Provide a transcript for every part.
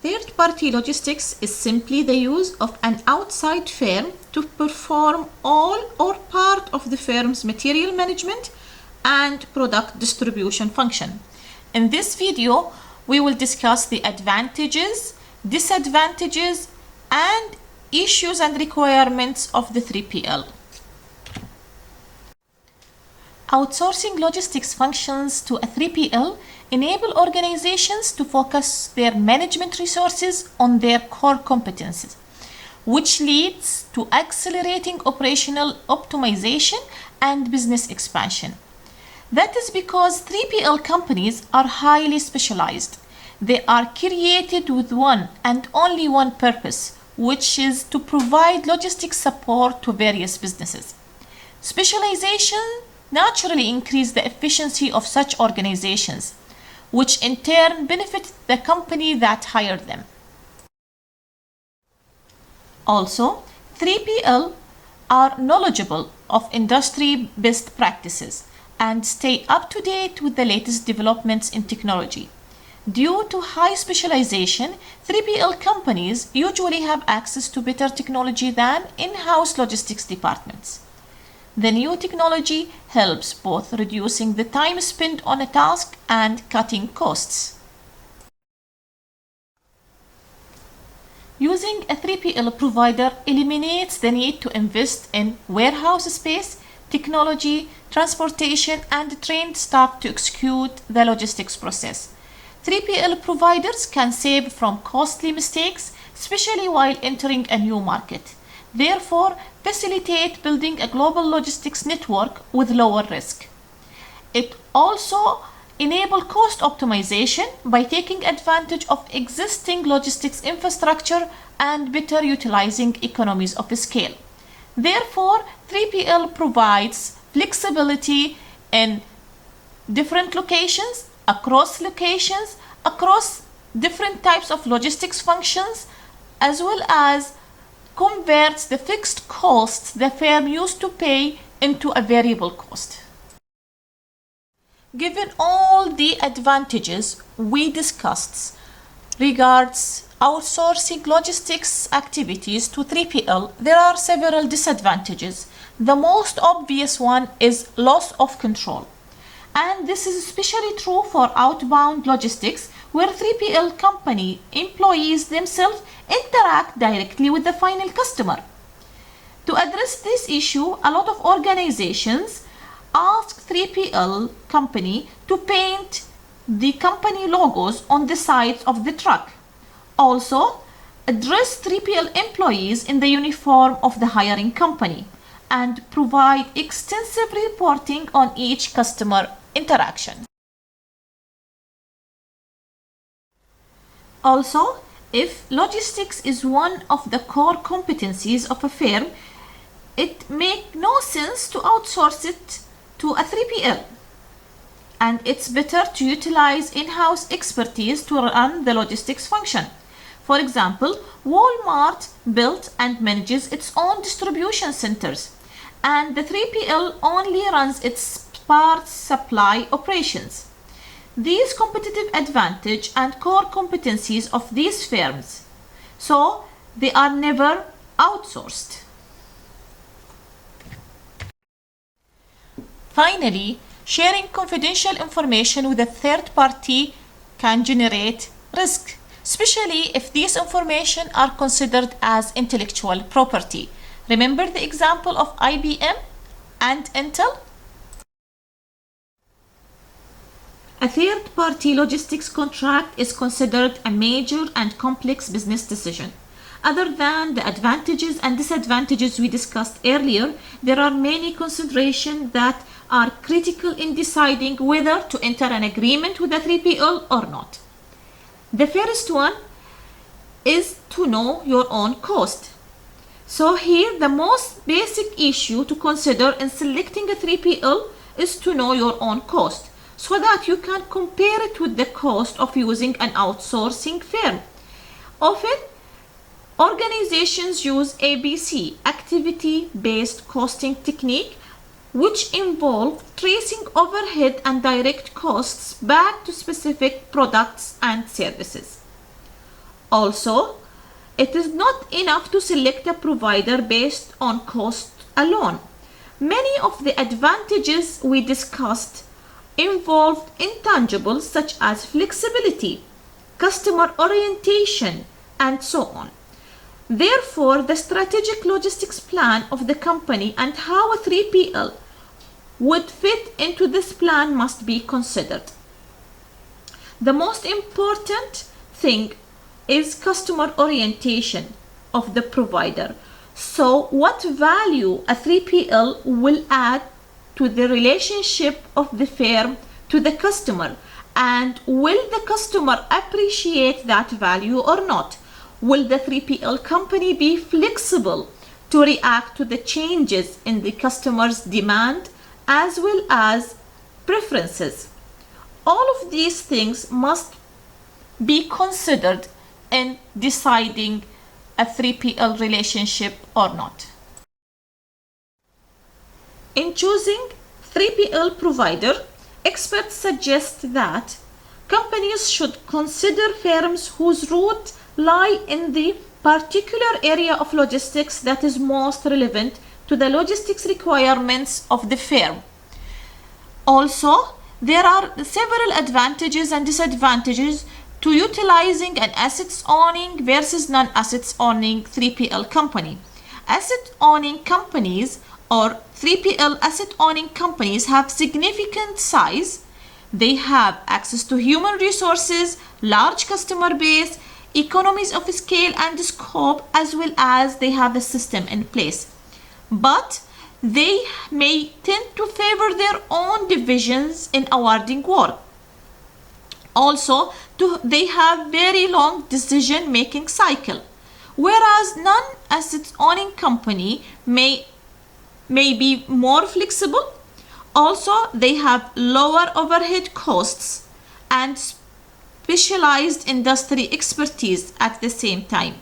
Third-party logistics is simply the use of an outside firm to perform all or part of the firm's material management and product distribution function. In this video, we will discuss the advantages, disadvantages, and issues and requirements of the 3PL. Outsourcing logistics functions to a 3PL enable organizations to focus their management resources on their core competencies, which leads to accelerating operational optimization and business expansion. That is because 3PL companies are highly specialized. They are created with one and only one purpose, which is to provide logistics support to various businesses. Specialization naturally increase the efficiency of such organizations, which in turn benefit the company that hired them. Also, 3PL are knowledgeable of industry best practices and stay up to date with the latest developments in technology. Due to high specialization, 3PL companies usually have access to better technology than in-house logistics departments. The new technology helps both reducing the time spent on a task and cutting costs. Using a 3PL provider eliminates the need to invest in warehouse space, technology, transportation, and trained staff to execute the logistics process. 3PL providers can save from costly mistakes, especially while entering a new market. Therefore, facilitate building a global logistics network with lower risk. It also enables cost optimization by taking advantage of existing logistics infrastructure and better utilizing economies of scale. Therefore, 3PL provides flexibility in different locations, across different types of logistics functions, as well as converts the fixed costs the firm used to pay into a variable cost. Given all the advantages we discussed regards outsourcing logistics activities to 3PL, there are several disadvantages. The most obvious one is loss of control. And this is especially true for outbound logistics, where 3PL company employees themselves interact directly with the final customer. To address this issue, a lot of organizations ask 3PL company to paint the company logos on the sides of the truck. Also, address 3PL employees in the uniform of the hiring company and provide extensive reporting on each customer interaction. Also, if logistics is one of the core competencies of a firm, it makes no sense to outsource it to a 3PL. And it's better to utilize in-house expertise to run the logistics function. For example, Walmart built and manages its own distribution centers, and the 3PL only runs its parts supply operations. These competitive advantage and core competencies of these firms, so they are never outsourced. Finally, sharing confidential information with a third party can generate risk, especially if these information are considered as intellectual property. Remember the example of IBM and Intel? A third-party logistics contract is considered a major and complex business decision. Other than the advantages and disadvantages we discussed earlier, there are many considerations that are critical in deciding whether to enter an agreement with a 3PL or not. The first one is to know your own cost. So here, the most basic issue to consider in selecting a 3PL is to know your own cost, so that you can compare it with the cost of using an outsourcing firm. Often, organizations use ABC, activity-based costing technique, which involve tracing overhead and direct costs back to specific products and services. Also, it is not enough to select a provider based on cost alone. Many of the advantages we discussed involved intangibles such as flexibility, customer orientation, and so on. Therefore, the strategic logistics plan of the company and how a 3PL would fit into this plan must be considered. The most important thing is customer orientation of the provider. So what value a 3PL will add to the relationship of the firm to the customer, and will the customer appreciate that value or not? Will the 3PL company be flexible to react to the changes in the customer's demand as well as preferences? All of these things must be considered in deciding a 3PL relationship or not. In choosing 3PL provider, experts suggest that companies should consider firms whose roots lie in the particular area of logistics that is most relevant to the logistics requirements of the firm. Also, there are several advantages and disadvantages to utilizing an assets owning versus non-assets owning 3PL company. Asset owning companies or 3PL asset owning companies have significant size. They have access to human resources, large customer base, economies of scale and scope, as well as they have a system in place. But they may tend to favor their own divisions in awarding work. Also, they have very long decision-making cycle, whereas non-asset owning company may be more flexible. Also, they have lower overhead costs and specialized industry expertise at the same time.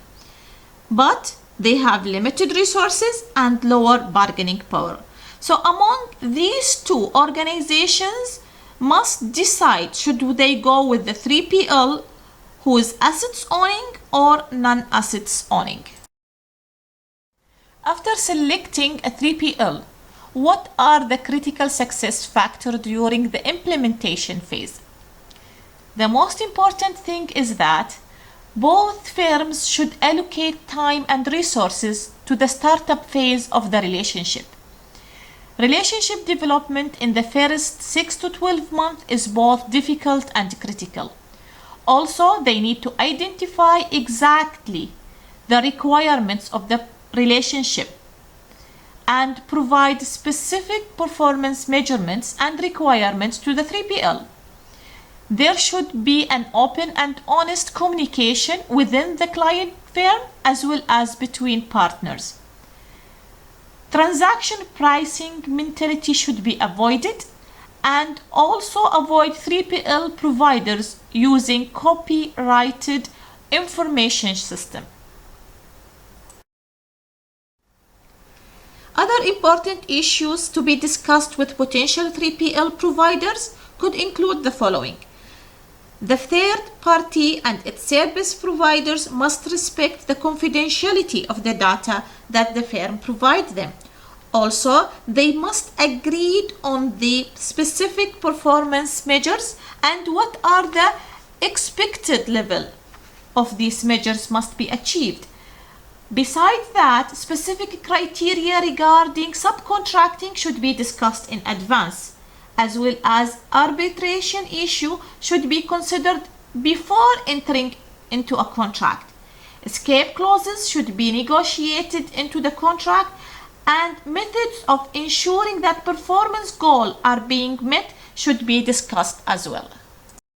But they have limited resources and lower bargaining power. So among these two, organizations must decide should they go with the 3PL who is assets owning or non-assets owning. After selecting a 3PL, what are the critical success factors during the implementation phase? The most important thing is that both firms should allocate time and resources to the startup phase of the relationship. Relationship development in the first 6 to 12 months is both difficult and critical. Also, they need to identify exactly the requirements of the relationship and provide specific performance measurements and requirements to the 3PL. There should be an open and honest communication within the client firm as well as between partners. Transaction pricing mentality should be avoided, and also avoid 3PL providers using copyrighted information system. Other important issues to be discussed with potential 3PL providers could include the following. The third party and its service providers must respect the confidentiality of the data that the firm provides them. Also, they must agree on the specific performance measures and what are the expected level of these measures must be achieved. Besides that, specific criteria regarding subcontracting should be discussed in advance, as well as arbitration issue should be considered before entering into a contract. Escape clauses should be negotiated into the contract, and methods of ensuring that performance goals are being met should be discussed as well.